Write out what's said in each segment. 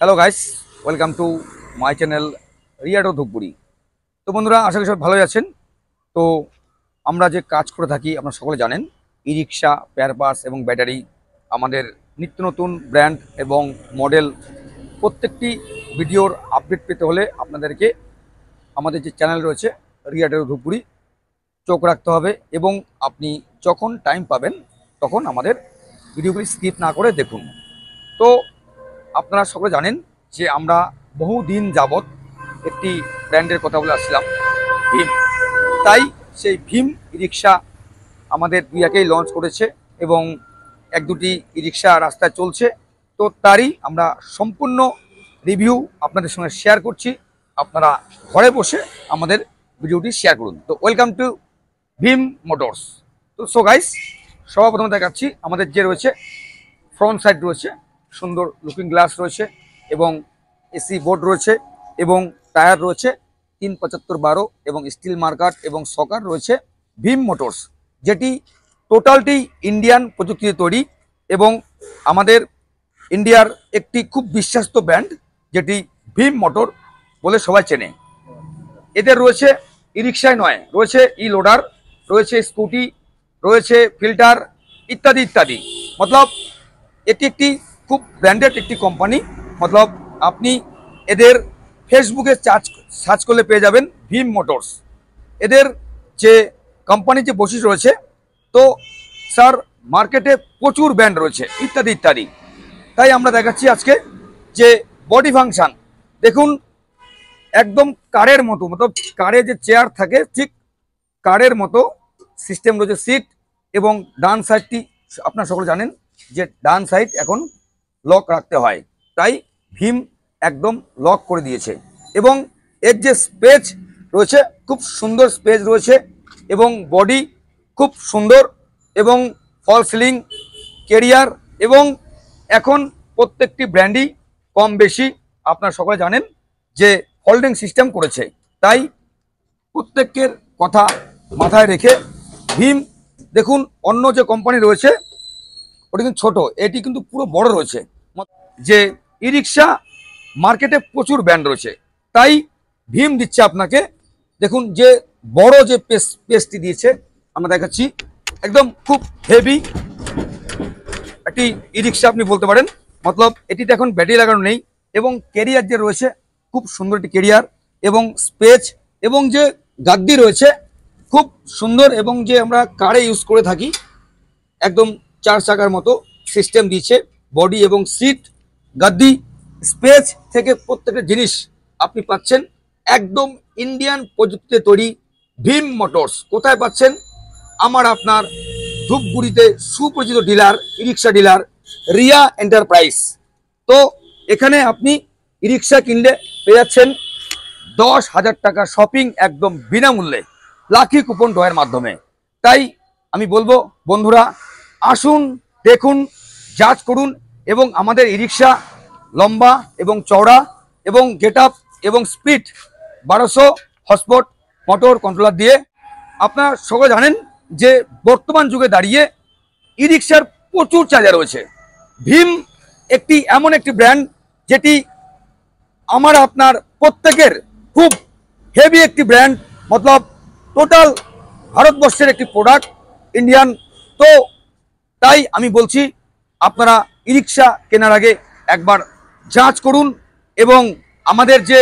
Hello guys, welcome to my channel রিয়াটো ধূপগুড়ি। তো বন্ধুরা, আশা করি সবাই ভালোই আছেন। তো আমরা যে কাজ করে থাকি আপনারা সকলে জানেন, ই রিক্সা, পেয়ার পাস এবং ব্যাটারি, আমাদের নিত্য নতুন ব্র্যান্ড এবং মডেল প্রত্যেকটি ভিডিওর আপডেট পেতে হলে আপনাদেরকে আমাদের যে চ্যানেল রয়েছে রিয়াটো ধূপগুড়ি চোখ রাখতে হবে এবং আপনি যখন টাইম পাবেন তখন আমাদের ভিডিওগুলি স্কিপ না করে দেখুন। তো আপনারা সকলে জানেন যে আমরা বহু দিন যাবৎ একটি ব্র্যান্ডের কথা বলে আসছিলাম, ভীম। তাই সেই ভীম ই রিক্সা আমাদের দুই একেই লঞ্চ করেছে এবং এক দুটি ই রিক্সা রাস্তায় চলছে। তো তারই আমরা সম্পূর্ণ রিভিউ আপনাদের সঙ্গে শেয়ার করছি। আপনারা ঘরে বসে আমাদের ভিডিওটি শেয়ার করুন। তো ওয়েলকাম টু ভীম মোটরস। তো সো গাইস, সবার প্রথমে দেখাচ্ছি আমাদের যে রয়েছে ফ্রন্ট সাইড রয়েছে, সুন্দর লুকিং গ্লাস রয়েছে এবং এসি বোর্ড রয়েছে এবং টায়ার রয়েছে 375/12 এবং স্টিল মার্কার এবং সকার রয়েছে ভীম মোটরস, যেটি টোটালটি ইন্ডিয়ান প্রযুক্তিতে তৈরি এবং আমাদের ইন্ডিয়ার একটি খুব বিশ্বস্ত ব্র্যান্ড, যেটি ভীম মোটর বলে সবাই চেনে। এদের রয়েছে ই রিক্সায় নয়, রয়েছে ই লোডার, রয়েছে স্কুটি, রয়েছে ফিল্টার ইত্যাদি ইত্যাদি। মতলব এটি একটি খুব ব্র্যান্ডেড একটি কোম্পানি। মতলব আপনি এদের ফেসবুকে সার্চ করলে পেয়ে যাবেন ভীম মোটরস। এদের যে কোম্পানির যে বৈশিষ্ট্য রয়েছে, তো স্যার মার্কেটে প্রচুর ব্র্যান্ড রয়েছে ইত্যাদি ইত্যাদি। তাই আমরা দেখাচ্ছি আজকে যে বডি ফাংশন দেখুন, একদম কারের মতো, মতলব কারে যে চেয়ার থাকে ঠিক কারের মতো সিস্টেম রয়েছে সিট। এবং ডান সাইডটি আপনারা সকলে জানেন যে ডান সাইড এখন লক রাখতে হয়, তাই ভীম একদম লক করে দিয়েছে। এবং এর যে স্পেস রয়েছে খুব সুন্দর স্পেস রয়েছে এবং বডি খুব সুন্দর এবং ফল সিলিং কেরিয়ার এবং এখন প্রত্যেকটি ব্র্যান্ডই কম বেশি আপনারা সকলে জানেন যে হোল্ডিং সিস্টেম করেছে। তাই প্রত্যেকের কথা মাথায় রেখে ভীম দেখুন, অন্য যে কোম্পানি রয়েছে ওটা কিন্তু ছোট, এটি কিন্তু পুরো বড় রয়েছে। যে ই রিক্সা মার্কেটে প্রচুর ব্র্যান্ড রয়েছে, তাই ভীম দিচ্ছে আপনাকে দেখুন যে বড় যে পেসটি দিয়েছে আমরা দেখাচ্ছি, একদম খুব হেভি একটি ই রিক্সা আপনি বলতে পারেন। মতলব এটিতে এখন ব্যাটারি লাগানো নেই এবং কেরিয়ার যে রয়েছে খুব সুন্দর একটি কেরিয়ার এবং স্পেস এবং যে গাদ্দি রয়েছে খুব সুন্দর এবং যে আমরা কারে ইউজ করে থাকি একদম 4 চাকার মতো সিস্টেম দিয়েছে। বডি এবং সিট, গাদ্দি, স্পেস থেকে প্রত্যেকটা জিনিস আপনি পাচ্ছেন একদম ইন্ডিয়ান প্রযুক্তিতে তৈরি ভীম মোটরস। কোথায় পাচ্ছেন? আমার আপনার ধূপগুড়িতে সুপরিচিত ডিলার, ই রিক্সা ডিলার রিয়া এন্টারপ্রাইজ। তো এখানে আপনি ই রিক্সা কিনলে পেয়ে যাচ্ছেন 10,000 টাকা শপিং একদম বিনামূল্যে লাকি কুপন ড্রয়ের মাধ্যমে। তাই আমি বলবো বন্ধুরা, আসুন, দেখুন, যাচ করুন এবং আমাদের ই রিক্সা লম্বা এবং চওড়া এবং গেট আপ এবং স্পিড 1200 হর্সপাওয়ার মোটর কন্ট্রোলার দিয়ে। আপনারা সকলে জানেন যে বর্তমান যুগে দাঁড়িয়ে ই রিক্সার প্রচুর চাহিদা রয়েছে। ভীম একটি এমন একটি ব্র্যান্ড যেটি আমার আপনার প্রত্যেকের খুব হেভি একটি ব্র্যান্ড। মতলব টোটাল ভারতবর্ষের একটি প্রোডাক্ট ইন্ডিয়ান। তো তাই আমি বলছি আপনারা ই রিক্সা কেনার আগে একবার যাচ করুন এবং আমাদের যে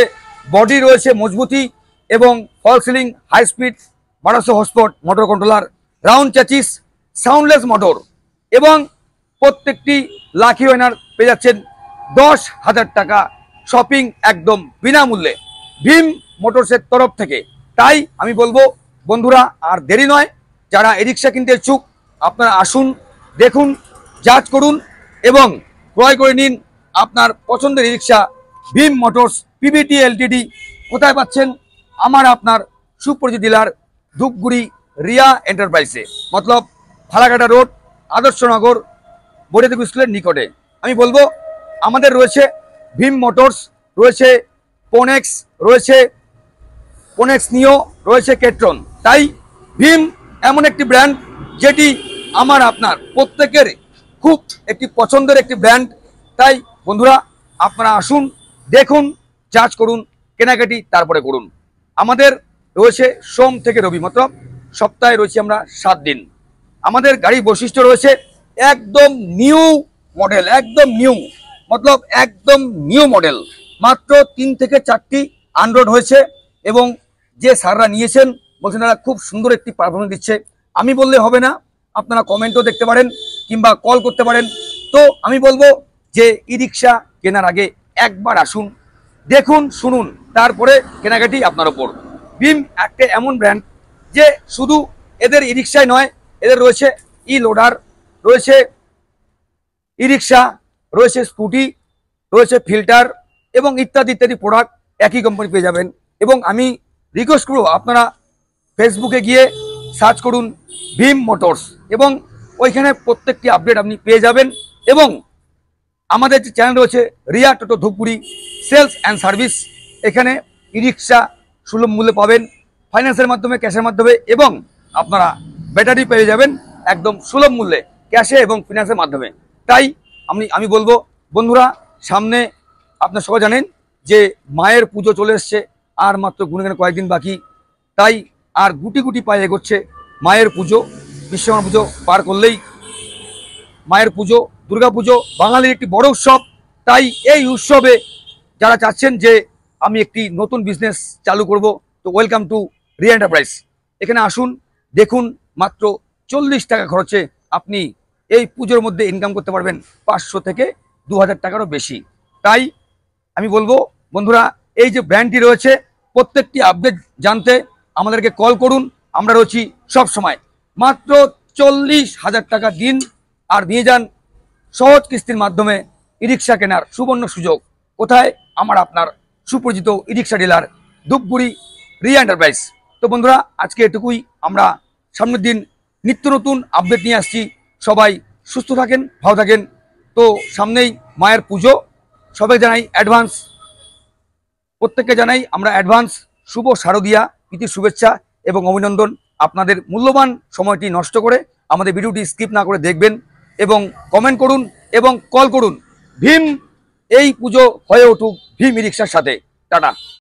বডি রয়েছে মজবুতি এবং fall ceiling high speed 1200 horsepower motor controller, round chassis, soundless motor এবং প্রত্যেকটি লাকি উইনার পেয়ে যাচ্ছেন 10,000 টাকা শপিং একদম বিনামূল্যে ভীম মোটরসের তরফ থেকে। তাই আমি বলবো বন্ধুরা, আর দেরি নয়, যারা ই রিক্সা কিনতে ইচ্ছুক আপনারা আসুন, দেখুন, যাচ করুন এবং ক্রয় করে নিন আপনার পছন্দের ই রিক্সা ভীম মোটরস পিভিটি এলটিডি। কোথায় পাচ্ছেন? আমার আপনার সুপরিচিত ডিলার ধূপগুড়ি রিয়া এন্টারপ্রাইজে, মতলব ফালাকাটা রোড, আদর্শনগর, বৈদ্যুতিক স্কুলের নিকটে। আমি বলবো আমাদের রয়েছে ভীম মোটরস, রয়েছে পোনেক্স, রয়েছে পোনেক্স নিও, রয়েছে কেট্রন। তাই ভীম এমন একটি ব্র্যান্ড যেটি আমার আপনার প্রত্যেকের খুব একটি পছন্দের একটি ব্র্যান্ড। তাই বন্ধুরা আপনারা আসুন, দেখুন, যাচ করুন, কেনাকাটি তারপরে করুন। আমাদের রয়েছে সোম থেকে রবি, মতলব সপ্তাহে রয়েছে আমরা 7 দিন। আমাদের গাড়ির বৈশিষ্ট্য রয়েছে একদম নিউ মডেল, একদম নিউ, মতলব একদম নিউ মডেল। মাত্র 3 থেকে 4টি আনরোড হয়েছে এবং যে স্যাররা নিয়েছেন বলছেন তারা খুব সুন্দর একটি পারফরমেন্স দিচ্ছে। আমি বললে হবে না, আপনারা কমেন্টও দেখতে পারেন কিংবা কল করতে পারেন। তো আমি বলবো যে ই রিক্সা কেনার আগে একবার আসুন, দেখুন, শুনুন, তারপরে কেনাকাটি আপনার ওপর। বিম একটা এমন ব্র্যান্ড যে শুধু এদের ই রিক্সায় নয়, এদের রয়েছে ই লোডার, রয়েছে ই রিক্সা, রয়েছে স্কুটি, রয়েছে ফিল্টার এবং ইত্যাদি ইত্যাদি প্রোডাক্ট একই কোম্পানি পেয়ে যাবেন। এবং আমি রিকোয়েস্ট করব আপনারা ফেসবুকে গিয়ে সার্চ করুন ভীম মোটরস এবং ওইখানে প্রত্যেকটি আপডেট আপনি পেয়ে যাবেন। এবং আমাদের যে চ্যানেল রয়েছে রিয়া টোটো ধূপগুড়ি সেলস অ্যান্ড সার্ভিস, এখানে ই রিক্সা সুলভ মূল্যে পাবেন, ফাইন্যান্সের মাধ্যমে, ক্যাশের মাধ্যমে, এবং আপনারা ব্যাটারি পেয়ে যাবেন একদম সুলভ মূল্যে ক্যাশে এবং ফিনান্সের মাধ্যমে। তাই আমি বলবো বন্ধুরা, সামনে আপনার সবাই জানেন যে মায়ের পুজো চলে এসছে, আর মাত্র গুনে কয়েকদিন বাকি। তাই আর গুটি গুটি পায়ে এগোচ্ছে মায়ের পুজো। বিশ্বকর্মা পুজো পার করলেই মায়ের পুজো, দুর্গা পুজো বাঙালির একটি বড় উৎসব। তাই এই উৎসবে যারা চাচ্ছেন যে আমি একটি নতুন বিজনেস চালু করব, তো ওয়েলকাম টু রিয়া এন্টারপ্রাইজ। এখানে আসুন, দেখুন, মাত্র 40 টাকা খরচে আপনি এই পুজোর মধ্যে ইনকাম করতে পারবেন 500 থেকে 2000 টাকারও বেশি। তাই আমি বলবো বন্ধুরা, এই যে ব্র্যান্ডটি রয়েছে প্রত্যেকটি আপডেট জানতে আমাদেরকে কল করুন। আমরা রয়েছি সব সময়। মাত্র 40,000 টাকা দিন আর নিয়ে যান সহজ কিস্তির মাধ্যমে ই রিক্সা কেনার সুবর্ণ সুযোগ। কোথায়? আমার আপনার সুপরিচিত ই রিক্সা ডিলার ধূপগুড়ি রিয়া এন্টারপ্রাইজ। তো বন্ধুরা, আজকে এটুকুই। আমরা সামনের দিন নিত্য নতুন আপডেট নিয়ে আসছি। সবাই সুস্থ থাকেন, ভালো থাকেন। তো সামনেই মায়ের পুজো, সবাই জানাই অ্যাডভান্স, প্রত্যেককে জানাই আমরা অ্যাডভান্স শুভ শারদিয়া প্রীতির শুভেচ্ছা এবং অভিনন্দন। আপনাদের মূল্যবান সময়টি নষ্ট করে আমাদের ভিডিওটি স্কিপ না করে দেখবেন এবং কমেন্ট করুন এবং কল করুন। ভীম এই পুজো হয়ে উঠুক ভীম ই রিক্সার সাথে। টাটা।